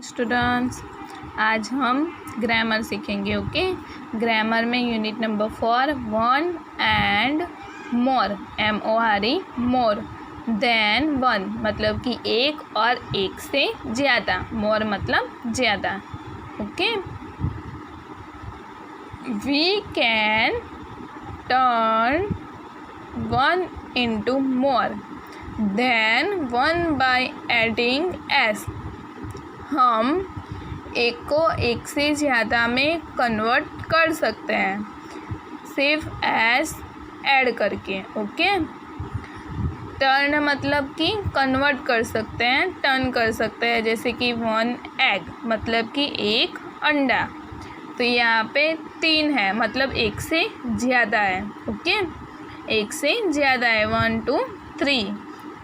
Students, आज हम grammar सीखेंगे। ओके, ग्रामर में unit number 4 one and more, MORE, more than one मतलब कि एक और एक से ज़्यादा, मोर मतलब ज़्यादा। Okay, we can turn one into more than one by adding S. हम एक को एक से ज़्यादा में कन्वर्ट कर सकते हैं सिर्फ एस ऐड करके। ओके, टर्न मतलब कि कन्वर्ट कर सकते हैं, टर्न कर सकते हैं, जैसे कि वन एग मतलब कि एक अंडा। तो यहाँ पे 3 है मतलब एक से ज़्यादा है। ओके, एक से ज़्यादा है, 1 2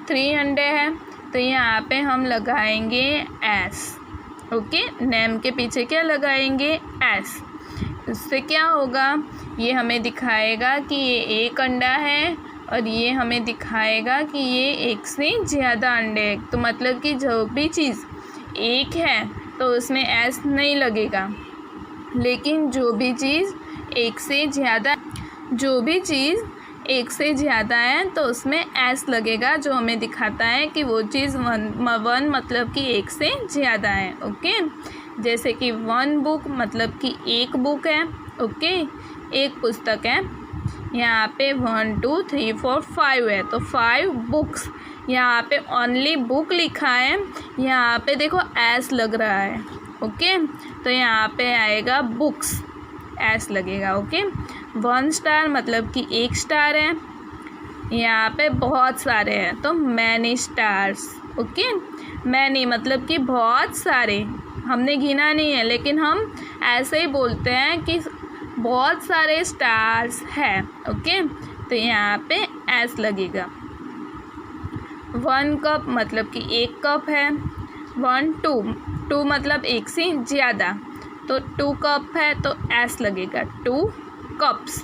3 अंडे हैं। तो यहाँ पे हम लगाएंगे एस। ओके, नेम के पीछे क्या लगाएंगे? एस। उससे क्या होगा? ये हमें दिखाएगा कि ये एक अंडा है और ये हमें दिखाएगा कि ये एक से ज़्यादा अंडे हैं। तो मतलब कि जो भी चीज़ एक है तो उसमें एस नहीं लगेगा, लेकिन जो भी चीज़ एक से ज़्यादा है तो उसमें एस लगेगा, जो हमें दिखाता है कि वो चीज़ वन मतलब कि एक से ज़्यादा है। ओके, जैसे कि वन बुक मतलब कि एक बुक है। ओके, एक पुस्तक है। यहाँ पे 1 2 3 4 5 है तो 5 बुक्स। यहाँ पे ओनली बुक लिखा है, यहाँ पे देखो एस लग रहा है। ओके, तो यहाँ पे आएगा बुक्स, एस लगेगा। ओके, 1 स्टार मतलब कि एक स्टार है। यहाँ पे बहुत सारे हैं तो मैनी स्टार्स। ओके, मैनी मतलब कि बहुत सारे, हमने गिना नहीं है लेकिन हम ऐसे ही बोलते हैं कि बहुत सारे स्टार्स हैं। ओके, तो यहाँ पे एस लगेगा। 1 कप मतलब कि एक कप है। 1 2 मतलब एक से ज़्यादा, तो 2 कप है तो एस लगेगा, 2 कप्स।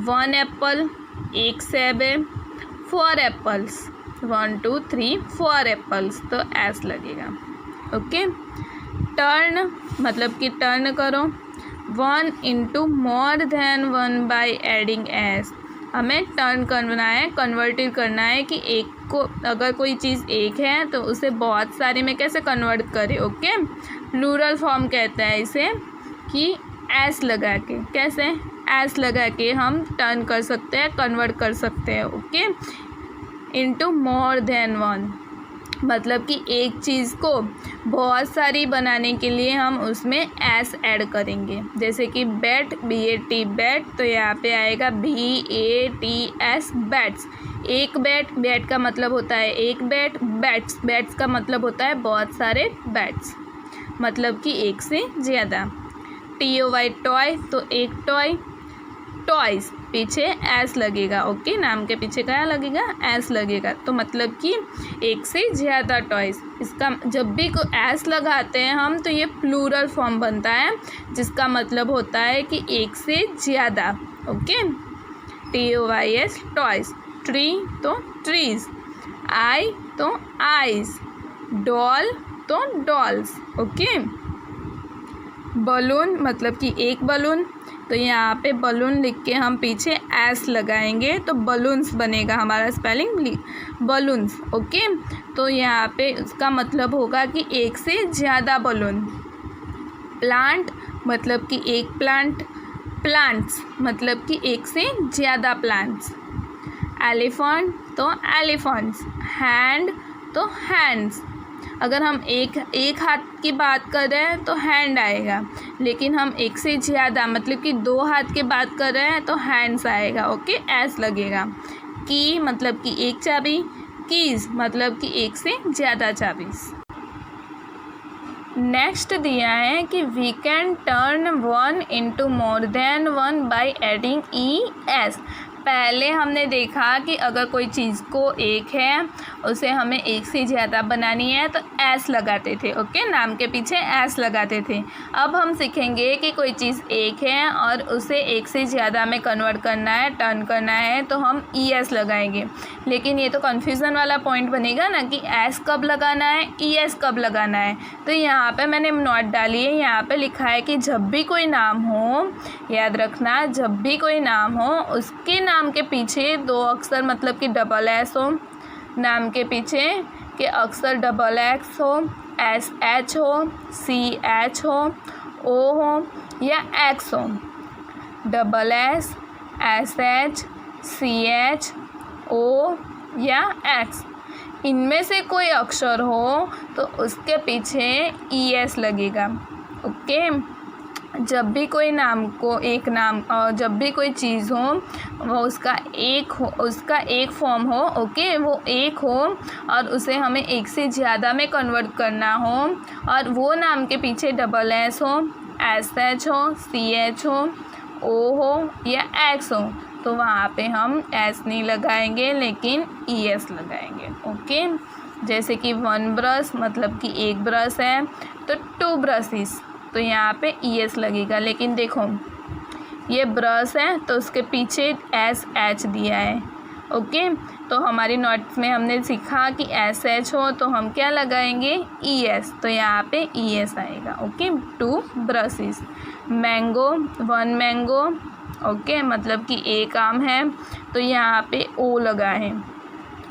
1 एप्पल एक सेब है। 4 एप्पल्स, 1 2 3 4 एप्पल्स, तो एस लगेगा। ओके, टर्न मतलब कि टर्न करो। 1 into more than one by adding S. हमें टर्न करना है, कन्वर्टेड करना है कि एक को, अगर कोई चीज़ एक है तो उसे बहुत सारे में कैसे कन्वर्ट करें। ओके, प्लूरल फॉर्म कहते हैं इसे, कि एस लगा के, कैसे एस लगा के हम टर्न कर सकते हैं, कन्वर्ट कर सकते हैं। Okay, into more than one मतलब कि एक चीज़ को बहुत सारी बनाने के लिए हम उसमें एस ऐड करेंगे। जैसे कि बैट, BAT बैट, तो यहाँ पे आएगा BATS बैट्स। एक बैट, बैट का मतलब होता है एक बैट, बैट्स, बैट्स का मतलब होता है बहुत सारे बैट्स, मतलब कि एक से ज़्यादा। TOY टॉय, तो एक टॉय। टॉयज़ पीछे एस लगेगा। ओके, नाम के पीछे क्या लगेगा? एस लगेगा, तो मतलब कि एक से ज़्यादा टॉयज़। इसका जब भी को एस लगाते हैं हम तो ये प्लूरल फॉर्म बनता है, जिसका मतलब होता है कि एक से ज़्यादा। Okay, TOYS toys. ट्री तो ट्रीज़, आई तो आइज़, डॉल तो डॉल्स। ओके, बलून मतलब कि एक बलून, तो यहाँ पे बलून लिख के हम पीछे एस लगाएंगे तो बलून्स बनेगा हमारा स्पेलिंग, बलून्स। ओके, तो यहाँ पे उसका मतलब होगा कि एक से ज़्यादा बलून। प्लांट मतलब कि एक प्लांट। प्लांट्स मतलब कि एक से ज़्यादा प्लांट्स। एलिफेंट तो एलिफेंट्स। हैंड तो हैंड्स। अगर हम एक हाथ की बात कर रहे हैं तो हैंड आएगा, लेकिन हम एक से ज़्यादा मतलब कि 2 हाथ की बात कर रहे हैं तो हैंड्स आएगा। ओके, एस लगेगा। की मतलब कि एक चाबी। कीज़ मतलब कि एक से ज़्यादा चाबीज़। नेक्स्ट दिया है कि we can turn one into more than one by adding ES। पहले हमने देखा कि अगर कोई चीज़ को एक है उसे हमें एक से ज़्यादा बनानी है तो एस लगाते थे। ओके, नाम के पीछे एस लगाते थे। अब हम सीखेंगे कि कोई चीज़ एक है और उसे एक से ज़्यादा में कन्वर्ट करना है, टर्न करना है, तो हम ई एस लगाएंगे। लेकिन ये तो कन्फ्यूज़न वाला पॉइंट बनेगा ना कि एस कब लगाना है, ई एस कब लगाना है। तो यहाँ पे मैंने नोट डाली है, यहाँ पे लिखा है कि जब भी कोई नाम हो, याद रखना, जब भी कोई नाम हो उसके नाम के पीछे दो अक्षर मतलब कि डबल एस हो, नाम के पीछे के अक्षर डबल एक्स हो, एस एच हो, सी एच हो, ओ हो या एक्स हो। Double S, S H, C H, O या एक्स, इनमें से कोई अक्षर हो तो उसके पीछे ई एस लगेगा। ओके, जब भी कोई नाम को एक नाम जब भी कोई चीज़ हो वो उसका एक फॉर्म हो, ओके, वो एक हो और उसे हमें एक से ज़्यादा में कन्वर्ट करना हो और वो नाम के पीछे डबल एस हो, एस एच हो, सी एच हो, ओ हो या एक्स हो, तो वहाँ पे हम एस नहीं लगाएंगे लेकिन ई एस लगाएंगे। ओके, जैसे कि वन ब्रश मतलब कि एक ब्रश है तो टू ब्रशेस, तो यहाँ पे ई एस लगेगा। लेकिन देखो ये ब्रश है तो उसके पीछे एस एच दिया है। ओके, तो हमारी नोट्स में हमने सीखा कि एस एच हो तो हम क्या लगाएंगे, ई एस, तो यहाँ पे ई एस आएगा। Okay, two brushes. Mango, one mango, okay, मतलब कि एक आम है तो यहाँ पे ओ लगा है।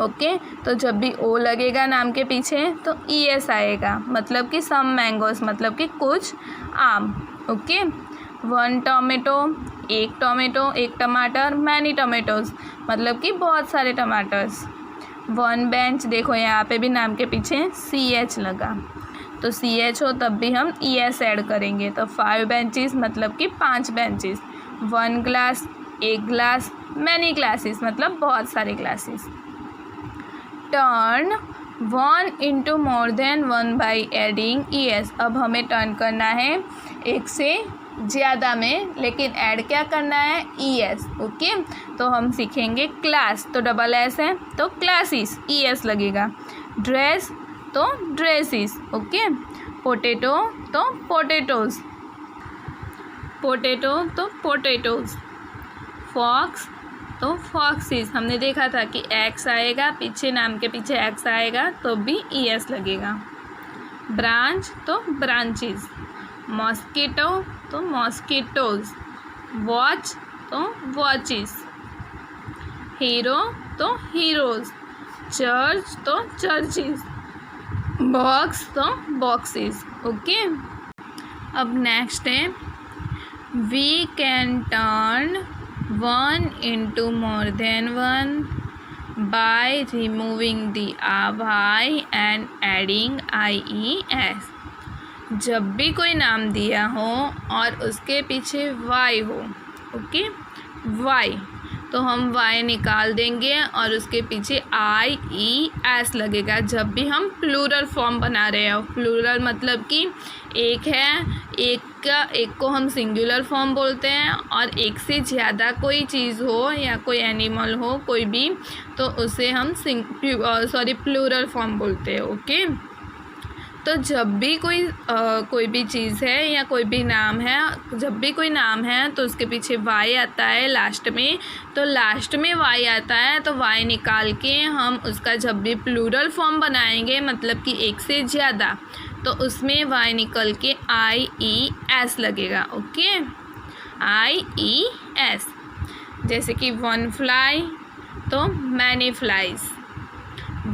ओके, तो जब भी ओ लगेगा नाम के पीछे तो ई एस आएगा, मतलब कि सम मैंगोस, मतलब कि कुछ आम। ओके, वन टोमेटो, एक टमाटर, मैनी टोमेटोज़, मतलब कि बहुत सारे टमाटर्स। वन बेंच, देखो यहाँ पे भी नाम के पीछे सी एच लगा, तो सी एच हो तब भी हम ई एस ऐड करेंगे, तो 5 बेंचेस मतलब कि 5 बेंचेस। वन ग्लास, एक ग्लास, मैनी ग्लासेस मतलब बहुत सारे glasses. Turn one into more than one by adding E S, अब हमें टर्न करना है एक से ज़्यादा में, लेकिन ऐड क्या करना है, ई एस। ओके, तो हम सीखेंगे क्लास, तो डबल एस है तो क्लासेस, ई एस लगेगा। ड्रेस तो ड्रेसेस। ओके, पोटैटो तो पोटैटोज़, पोटैटो तो पोटैटोज़। फॉक्स तो फॉक्सेस, हमने देखा था कि एक्स आएगा पीछे, नाम के पीछे एक्स आएगा तो भी ई एस लगेगा। ब्रांच तो ब्रांचेस। मॉस्किटो तो मॉस्किटोज़। वॉच तो वॉचेस। हीरो तो हीरोज़। चर्च तो चर्चेस। बॉक्स तो बॉक्सेस। ओके, अब नेक्स्ट है we can turn one into more than one by removing the Y and adding I E S. जब भी कोई नाम दिया हो और उसके पीछे वाई हो, ओके, वाई, तो हम वाई निकाल देंगे और उसके पीछे आई ई एस लगेगा जब भी हम प्लूरल फॉर्म बना रहे हो। प्लूरल मतलब कि एक है, एक को हम सिंगुलर फॉर्म बोलते हैं, और एक से ज़्यादा कोई चीज़ हो या कोई एनिमल हो कोई भी, तो उसे हम प्लूरल फॉर्म बोलते हैं। ओके, तो जब भी कोई भी चीज़ है या कोई भी नाम है, जब भी कोई नाम है तो उसके पीछे वाई आता है लास्ट में, तो लास्ट में वाई आता है तो वाई निकाल के हम उसका जब भी प्लूरल फॉर्म बनाएंगे मतलब कि एक से ज़्यादा, तो उसमें वाई निकल के आई ई एस लगेगा। ओके, आई ई एस। जैसे कि वन फ्लाई तो मैनी फ्लाइज।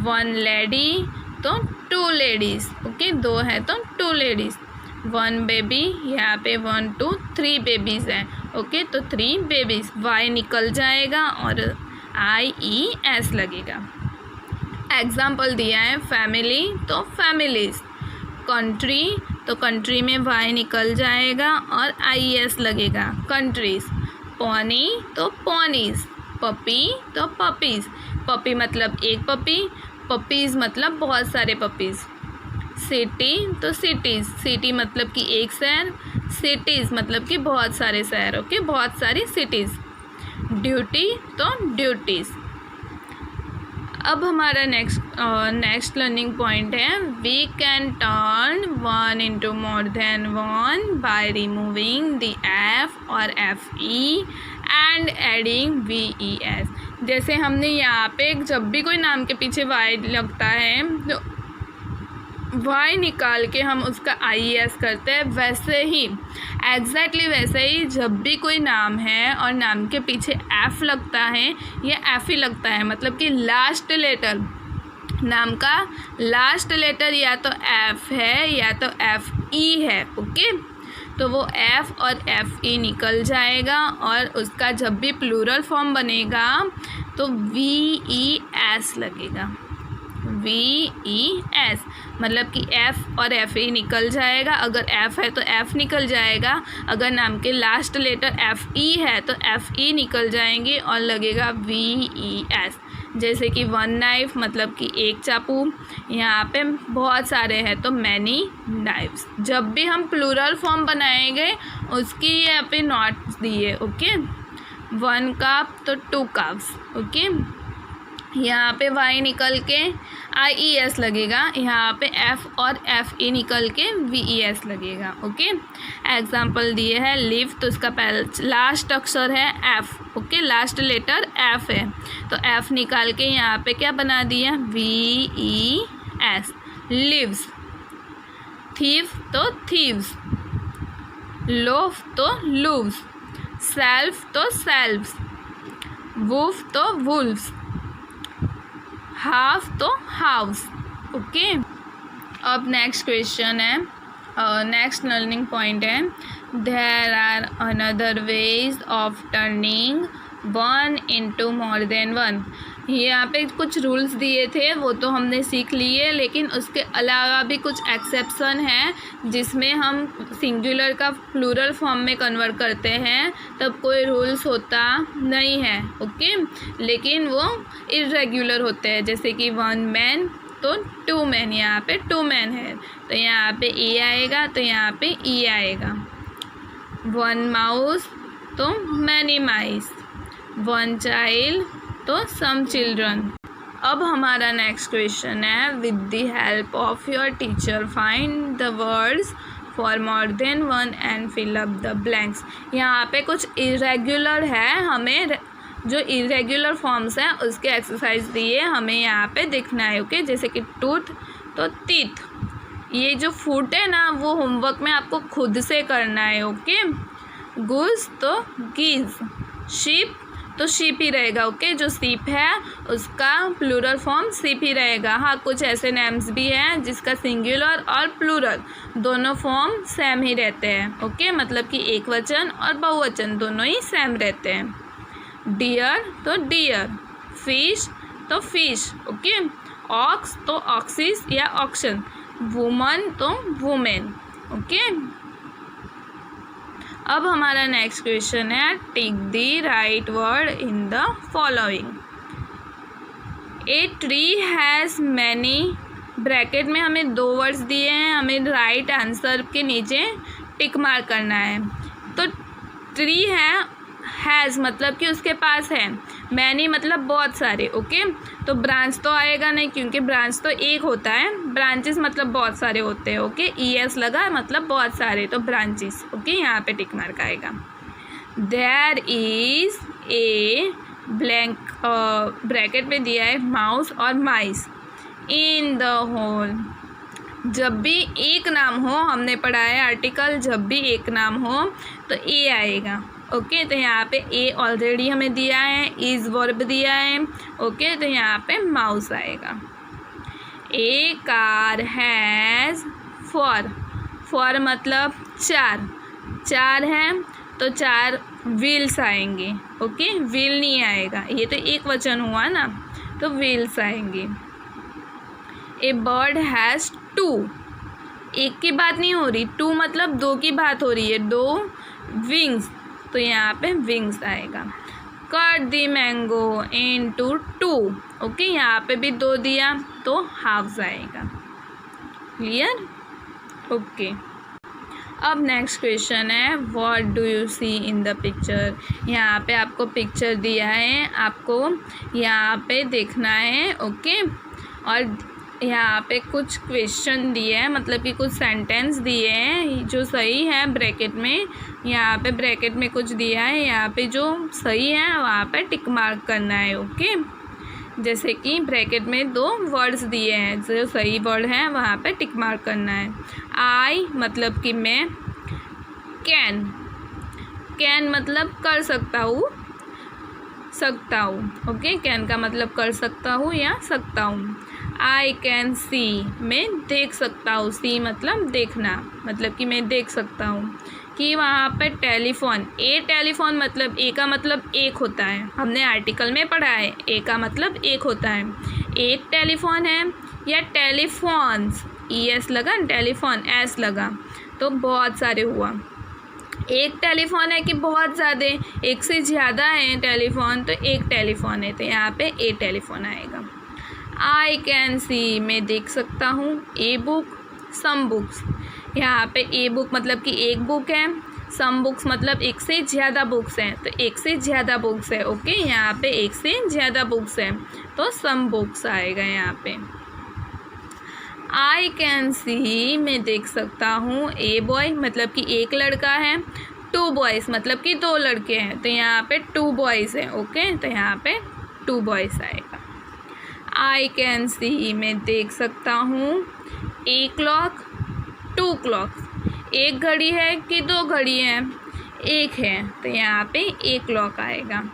वन लेडी तो टू लेडीज़। ओके, दो है तो टू लेडीज़। वन बेबी, यहाँ पे 1 2 3 बेबीज़ हैं। ओके, तो 3 बेबीज़, वाई निकल जाएगा और आई ई एस लगेगा। एग्जाम्पल दिया है फैमिली तो फैमिलीज़। कंट्री तो कंट्री में वाई निकल जाएगा और आई एस लगेगा, कंट्रीज़। पॉनी तो पॉनीज़। पपी तो पपीज़, पपी मतलब एक पपी, पपीज़ मतलब बहुत सारे पपीज़। सिटी तो सिटीज़, सिटी मतलब कि एक शहर, सिटीज़ मतलब कि बहुत सारे शहर। ओके, बहुत सारी सिटीज़। ड्यूटी तो ड्यूटीज़। अब हमारा नेक्स्ट लर्निंग पॉइंट है we can turn 1 into more than 1 by removing the F और F E and adding V E S. जैसे हमने यहाँ पे जब भी कोई नाम के पीछे वाई लगता है तो वाई निकाल के हम उसका आई एस करते हैं, वैसे ही एग्जैक्टली वैसे ही जब भी कोई नाम है और नाम के पीछे एफ़ लगता है या एफ़ ही लगता है, मतलब कि लास्ट लेटर, नाम का लास्ट लेटर या तो एफ़ है या तो एफ़ ई है, ओके। तो वो एफ़ और एफ़ ई निकल जाएगा और उसका जब भी प्लूरल फॉर्म बनेगा तो वी ई एस लगेगा, वी ई एस, मतलब कि एफ़ और एफ़ ई निकल जाएगा। अगर एफ़ है तो एफ़ निकल जाएगा, अगर नाम के लास्ट लेटर एफ़ ई है तो एफ़ ई निकल जाएंगे और लगेगा वी ई एस। जैसे कि वन नाइफ मतलब कि एक चाकू, यहाँ पे बहुत सारे हैं तो मैनी नाइफ्स। जब भी हम प्लूरल फॉर्म बनाएंगे उसकी यहाँ पे नॉट दिए, ओके। 1 कप तो 2 कप्स, ओके। यहाँ पे वाई निकल के आई ई एस लगेगा, यहाँ पे एफ़ और एफ़ ई निकल के वी ई एस लगेगा, ओके। एग्जाम्पल दिए है लिव, तो उसका लास्ट अक्षर है F, okay, last letter F है तो एफ़ निकाल के यहाँ पे क्या बना दिया V E S. Leaves, thief तो थीव्स, लोफ तो लूव्स, सेल्फ तो सेल्व्स, वुल्फ तो वुल्व्स, हाफ तो हाउस, ओके। अब नेक्स्ट क्वेश्चन है, नेक्स्ट लर्निंग पॉइंट है there are another ways of turning 1 into more than 1। यहाँ पे कुछ रूल्स दिए थे वो तो हमने सीख लिए, लेकिन उसके अलावा भी कुछ एक्सेप्शन है जिसमें हम सिंगुलर का प्लूरल फॉर्म में कन्वर्ट करते हैं तब कोई रूल्स होता नहीं है, ओके। लेकिन वो इर्रेगुलर होते हैं, जैसे कि 1 मैन तो 2 मैन, यहाँ पे 2 मैन है तो यहाँ पे ए आएगा तो यहाँ पे ई आएगा। 1 माउस तो मैनी माइस, 1 चाइल्ड तो सम चिल्ड्रन। अब हमारा नेक्स्ट क्वेश्चन है with the help of your teacher find the words for more than 1 and fill up the blanks. यहाँ पे कुछ इरेगुलर है, हमें जो इरेगुलर फॉर्म्स हैं उसके एक्सरसाइज दिए हमें यहाँ पे देखना है, ओके। जैसे कि टूथ तो टीथ, ये जो फुट है ना वो होमवर्क में आपको खुद से करना है, ओके। गूस तो गीज, शीप तो शीप ही रहेगा, ओके। जो सीप है उसका प्लूरल फॉर्म सीप ही रहेगा। हाँ, कुछ ऐसे नेम्स भी हैं जिसका सिंगुलर और प्लूरल दोनों फॉर्म सेम ही रहते हैं, ओके। मतलब कि एक वचन और बहुवचन दोनों ही सेम रहते हैं। डियर तो डियर, फिश तो फिश, ओके। ऑक्स तो ऑक्सिस या ऑक्शन, वुमन तो वुमेन, ओके। अब हमारा नेक्स्ट क्वेश्चन है tick the right word in the following. A tree has many, bracket में हमें 2 वर्ड्स दिए हैं, हमें राइट आंसर के नीचे टिक मार्क करना है। तो ट्री है, हैज़ मतलब कि उसके पास है, मैनी मतलब बहुत सारे, ओके। तो ब्रांच तो आएगा नहीं क्योंकि ब्रांच तो एक होता है, ब्रांचेस मतलब बहुत सारे होते हैं, ओके। ई एस लगा मतलब बहुत सारे, तो ब्रांचेस, ओके। यहाँ पे टिक मार्क आएगा। There is a blank, bracket में दिया है माउस और माइस इन द होल। जब भी एक नाम हो, हमने पढ़ा है आर्टिकल, जब भी एक नाम हो तो ए आएगा, ओके। तो यहाँ पे ए ऑलरेडी हमें दिया है, इज़ वर्ब दिया है, ओके। तो यहाँ पे माउस आएगा। ए कार हैज़ फॉर, फॉर मतलब 4 है तो 4 व्हील्स आएंगे, ओके। व्हील नहीं आएगा, ये तो एक वचन हुआ ना, तो व्हील्स आएंगे। ए बर्ड हैज़ 2, एक की बात नहीं हो रही, 2 मतलब 2 की बात हो रही है, 2 विंग्स, तो यहाँ पे विंग्स आएगा। Cut the mango into 2, okay. यहाँ पे भी 2 दिया तो हाफ्स आएगा, क्लियर, ओके। अब नेक्स्ट क्वेश्चन है what do you see in the picture. यहाँ पे आपको आपको पिक्चर दिया है, आपको यहाँ पे देखना है। ओके, और यहाँ पे कुछ क्वेश्चन दिए हैं, मतलब कि कुछ सेंटेंस दिए हैं जो सही है ब्रैकेट में। यहाँ पे ब्रैकेट में कुछ दिया है, यहाँ पे जो सही है वहाँ पे टिक मार्क करना है। ओके, जैसे कि ब्रैकेट में 2 वर्ड्स दिए हैं, जो सही वर्ड है वहाँ पे टिक मार्क करना है। आई मतलब कि मैं, कैन मतलब कर सकता हूँ, ओके, कैन का मतलब कर सकता हूँ या सकता हूँ। आई कैन सी, मैं देख सकता हूँ, सी मतलब देखना, मतलब कि मैं देख सकता हूँ। कि वहाँ पे टेलीफोन, टेलीफोन मतलब ए का मतलब एक होता है, हमने आर्टिकल में पढ़ा है, ए का मतलब एक होता है। एक टेलीफोन है या टेलीफोन्स, ES लगा, टेलीफोन S लगा तो बहुत सारे हुआ। एक टेलीफोन है कि बहुत ज़्यादा, एक से ज़्यादा है टेलीफोन, तो एक टेलीफोन है, तो यहाँ पे ए टेलीफोन आएगा। आई कैन सी, मैं देख सकता हूँ। ए बुक, सम बुक्स, यहाँ पे ए बुक मतलब कि एक बुक है, सम बुक्स मतलब एक से ज़्यादा बुक्स हैं, तो एक से ज़्यादा बुक्स है। ओके, यहाँ पे एक से ज़्यादा बुक्स हैं तो सम बुक्स आएगा यहाँ पे। आई कैन सी, मैं देख सकता हूँ। ए बॉय मतलब कि एक लड़का है। 2 बॉयज़ मतलब कि 2 लड़के हैं, तो यहाँ पे 2 बॉयज़ हैं। ओके, तो यहाँ पे 2 बॉयज़ आएगा। आई कैन सी, मैं देख सकता हूँ। ए क्लॉक, 2 क्लॉक, एक घड़ी है कि 2 घड़ी हैं, एक है, तो यहाँ पे ए क्लॉक आएगा।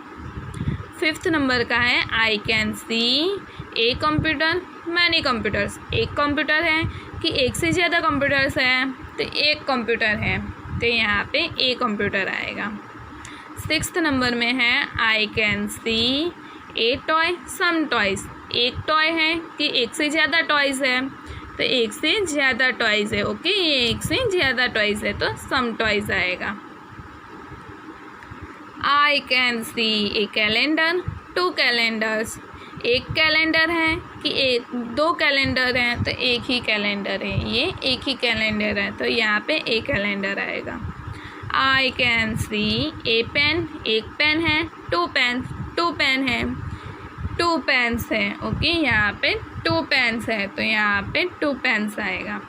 5th नंबर का है I can see a computer, many computers, एक कंप्यूटर है कि एक से ज़्यादा कंप्यूटर्स हैं, तो एक कंप्यूटर है, तो यहाँ पे ए कंप्यूटर आएगा। 6th नंबर में है I can see a toy, some toys, एक टॉय है कि एक से ज़्यादा टॉयज़ है, तो एक से ज़्यादा टॉयज़ है। ओके, ये एक से ज़्यादा टॉयज़ है तो सम टॉयज़ आएगा। I can see A calendar, 2 calendars, एक कैलेंडर है कि 2 कैलेंडर हैं, तो एक ही कैलेंडर है, ये एक ही कैलेंडर है, तो यहाँ पे ए कैलेंडर आएगा। I can see a pen, एक पेन है। 2 पेन है, 2 पेन्स हैं। ओके, यहाँ पे 2 पेन्स है, तो यहाँ पे 2 पेन्स आएगा।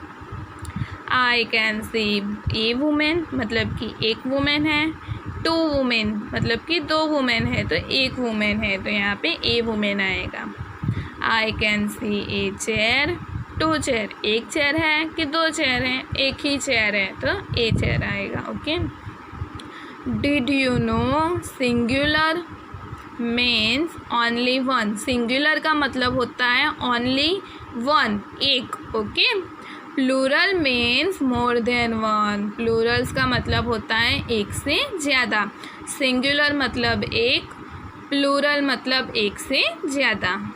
I can see A women मतलब कि एक वुमेन है। 2 वुमेन मतलब कि 2 वुमेन है, तो एक वुमेन है, तो यहाँ पे ए वुमेन आएगा। I can see a chair, 2 chair, एक चेयर है कि 2 चेयर हैं, एक ही चेयर है, तो ए चेयर आएगा। Okay, did you know singular means only 1, singular का मतलब होता है ओनली 1, एक। Okay, plural means more than 1, plurals का मतलब होता है एक से ज़्यादा। सिंगुलर मतलब एक, प्लूरल मतलब एक से ज़्यादा।